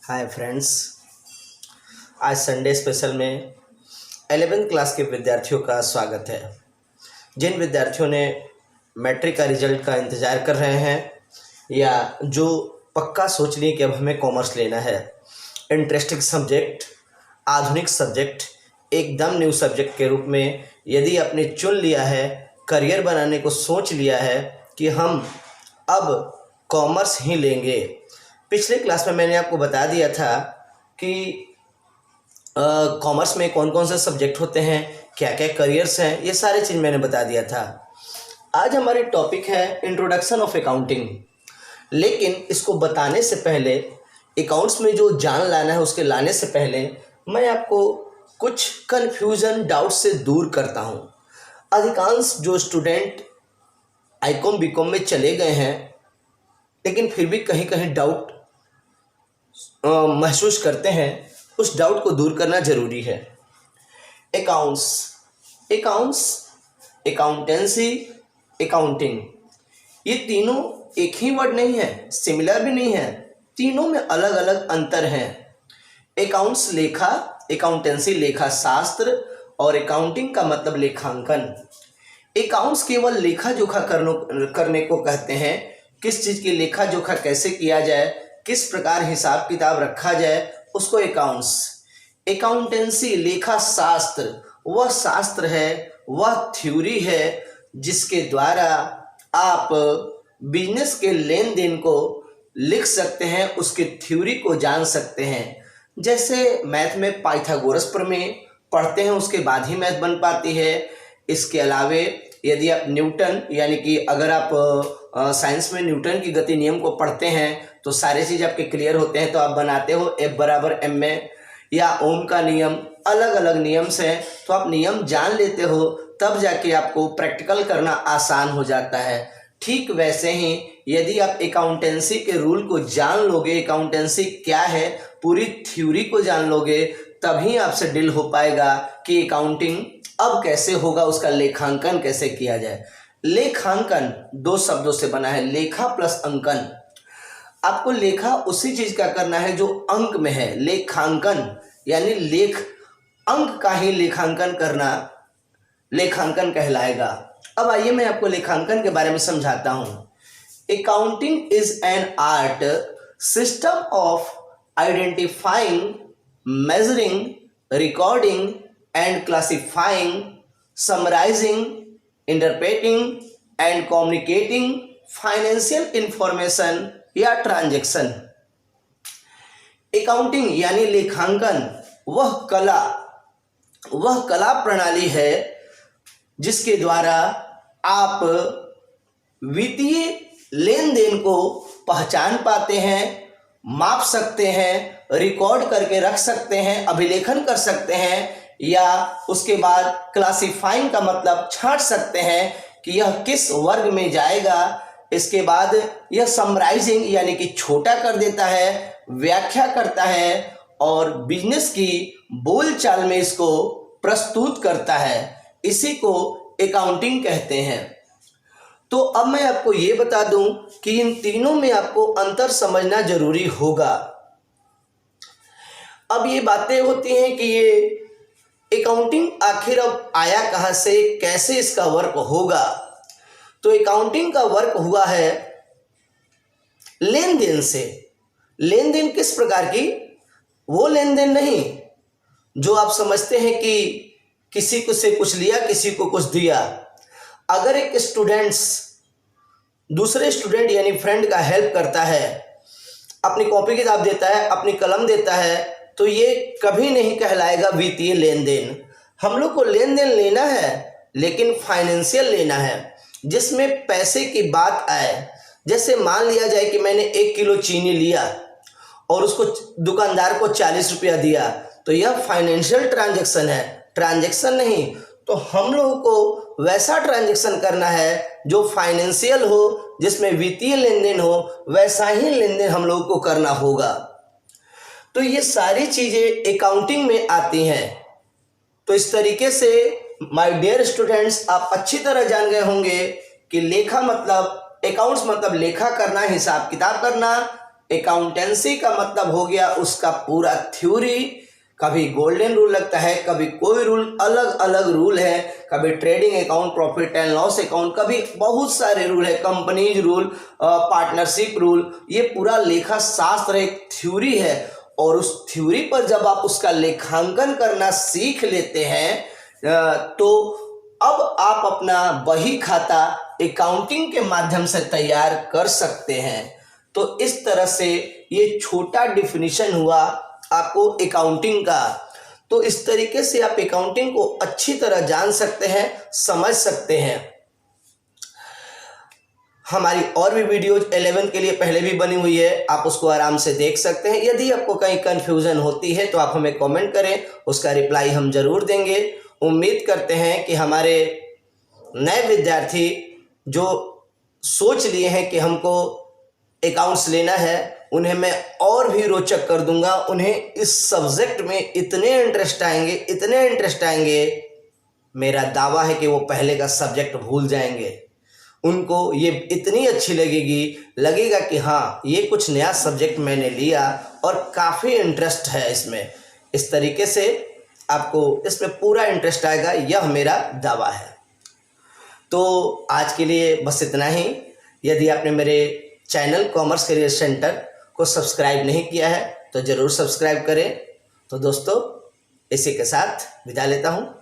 Hi friends, आज Sunday special में 11th class के विद्यार्थियों का स्वागत है। जिन विद्यार्थियों ने मैट्रिक का रिजल्ट का इंतज़ार कर रहे हैं या जो पक्का सोच लिए कि अब हमें कॉमर्स लेना है, इंटरेस्टिंग सब्जेक्ट, आधुनिक सब्जेक्ट, एकदम न्यू सब्जेक्ट के रूप में यदि आपने चुन लिया है, करियर बनाने को सोच लिया है कि हम अब कॉमर्स ही लेंगे। पिछले क्लास में मैंने आपको बता दिया था कि कॉमर्स में कौन कौन से सब्जेक्ट होते हैं, क्या क्या करियर्स हैं, ये सारी चीज़ मैंने बता दिया था। आज हमारी टॉपिक है इंट्रोडक्शन ऑफ अकाउंटिंग। लेकिन इसको बताने से पहले, अकाउंट्स में जो जान लाना है उसके लाने से पहले मैं आपको कुछ कन्फ्यूज़न, डाउट से दूर करता हूँ। अधिकांश जो स्टूडेंट आईकॉम बीकॉम में चले गए हैं लेकिन फिर भी कहीं कहीं डाउट महसूस करते हैं, उस डाउट को दूर करना ज़रूरी है। अकाउंट्स, अकाउंटेंसी, अकाउंटिंग, ये तीनों एक ही वर्ड नहीं है, सिमिलर भी नहीं है, तीनों में अलग अलग अंतर हैं। अकाउंट्स लेखा, अकाउंटेंसी लेखा शास्त्र और अकाउंटिंग का मतलब लेखांकन। अकाउंट्स केवल लेखा जोखा करने को कहते हैं, किस चीज़ की लेखा जोखा कैसे किया जाए, किस प्रकार हिसाब किताब रखा जाए, उसको अकाउंट्स। अकाउंटेंसी लेखा शास्त्र, वह शास्त्र है, वह थ्योरी है जिसके द्वारा आप बिजनेस के लेन देन को लिख सकते हैं, उसके थ्योरी को जान सकते हैं। जैसे मैथ में पाइथागोरस प्रमेय पढ़ते हैं उसके बाद ही मैथ बन पाती है। इसके अलावे यदि आप न्यूटन, यानी कि अगर आप साइंस में न्यूटन की गति नियम को पढ़ते हैं तो सारी चीज़ आपके क्लियर होते हैं, तो आप बनाते हो F बराबर m में, या ओम का नियम, अलग अलग नियम से, तो आप नियम जान लेते हो, तब जाके आपको प्रैक्टिकल करना आसान हो जाता है। ठीक वैसे ही यदि आप अकाउंटेंसी के रूल को जान लोगे, अकाउंटेंसी क्या है, पूरी थ्योरी को जान लोगे, तभी आपसे डील हो पाएगा कि अकाउंटिंग अब कैसे होगा, उसका लेखांकन कैसे किया जाए। लेखांकन दो शब्दों से बना है, लेखा प्लस अंकन। आपको लेखा उसी चीज का करना है जो अंक में है, लेखांकन यानी लेख, अंक का ही लेखांकन करना लेखांकन कहलाएगा। अब आइए मैं आपको लेखांकन के बारे में समझाता हूं। Accounting is an art system of identifying, measuring, recording and classifying, summarising, interpreting and communicating financial information या ट्रांजैक्शन। अकाउंटिंग यानी लेखांकन वह कला प्रणाली है जिसके द्वारा आप वित्तीय लेन देन को पहचान पाते हैं, माप सकते हैं, रिकॉर्ड करके रख सकते हैं, अभिलेखन कर सकते हैं, या उसके बाद क्लासिफाइंग का मतलब छांट सकते हैं कि यह किस वर्ग में जाएगा। इसके बाद यह समराइजिंग यानी कि छोटा कर देता है, व्याख्या करता है और बिजनेस की बोलचाल में इसको प्रस्तुत करता है। इसी को अकाउंटिंग कहते हैं। तो अब मैं आपको ये बता दूं कि इन तीनों में आपको अंतर समझना जरूरी होगा। अब ये बातें होती हैं कि ये अकाउंटिंग आखिर अब आया कहाँ से, कैसे इसका वर्क होगा। तो अकाउंटिंग का वर्क हुआ है लेन देन से। लेन देन किस प्रकार की? वो लेन देन नहीं जो आप समझते हैं कि किसी को से कुछ लिया, किसी को कुछ दिया। अगर एक स्टूडेंट्स दूसरे स्टूडेंट यानी फ्रेंड का हेल्प करता है, अपनी कॉपी किताब देता है, अपनी कलम देता है, तो ये कभी नहीं कहलाएगा वित्तीय लेन देन। हम लोग को लेन देन लेना है लेकिन फाइनेंशियल लेना है, जिसमें पैसे की बात आए। जैसे मान लिया जाए कि मैंने 1 किलो चीनी लिया और उसको दुकानदार को 40 रुपया दिया, तो यह फाइनेंशियल ट्रांजैक्शन है, ट्रांजैक्शन नहीं। तो हम लोगों को वैसा ट्रांजैक्शन करना है जो फाइनेंशियल हो, जिसमें वित्तीय लेन देन हो, वैसा ही लेन देन हम लोगों को करना होगा। तो ये सारी चीज़ें अकाउंटिंग में आती हैं। तो इस तरीके से माय डियर स्टूडेंट्स, आप अच्छी तरह जान गए होंगे कि लेखा मतलब, अकाउंट्स मतलब लेखा करना, हिसाब किताब करना, अकाउंटेंसी का मतलब हो गया उसका पूरा थ्योरी, कभी गोल्डन रूल लगता है, कभी कोई रूल, अलग अलग रूल है, कभी trading account, profit and loss account, कभी बहुत सारे रूल है, कंपनीज रूल, पार्टनरशिप रूल। ये पूरा लेखा शास्त्र एक थ्योरी है और उस थ्योरी पर जब आप उसका लेखांकन करना सीख लेते हैं तो अब आप अपना बही खाता अकाउंटिंग के माध्यम से तैयार कर सकते हैं। तो इस तरह से ये छोटा डिफिनीशन हुआ आपको अकाउंटिंग का। तो इस तरीके से आप अकाउंटिंग को अच्छी तरह जान सकते हैं, समझ सकते हैं। हमारी और भी वीडियोज 11 के लिए पहले भी बनी हुई है, आप उसको आराम से देख सकते हैं। यदि आपको कहीं कन्फ्यूज़न होती है तो आप हमें कमेंट करें, उसका रिप्लाई हम ज़रूर देंगे। उम्मीद करते हैं कि हमारे नए विद्यार्थी जो सोच लिए हैं कि हमको अकाउंट्स लेना है, उन्हें मैं और भी रोचक कर दूंगा। उन्हें इस सब्जेक्ट में इतने इंटरेस्ट आएंगे, मेरा दावा है कि वो पहले का सब्जेक्ट भूल जाएंगे। उनको ये इतनी अच्छी लगेगा कि हाँ, ये कुछ नया सब्जेक्ट मैंने लिया और काफ़ी इंटरेस्ट है इसमें। इस तरीके से आपको इसमें पूरा इंटरेस्ट आएगा, यह मेरा दावा है। तो आज के लिए बस इतना ही। यदि आपने मेरे चैनल कॉमर्स करियर सेंटर को सब्सक्राइब नहीं किया है तो ज़रूर सब्सक्राइब करें। तो दोस्तों, इसी के साथ विदा लेता हूँ।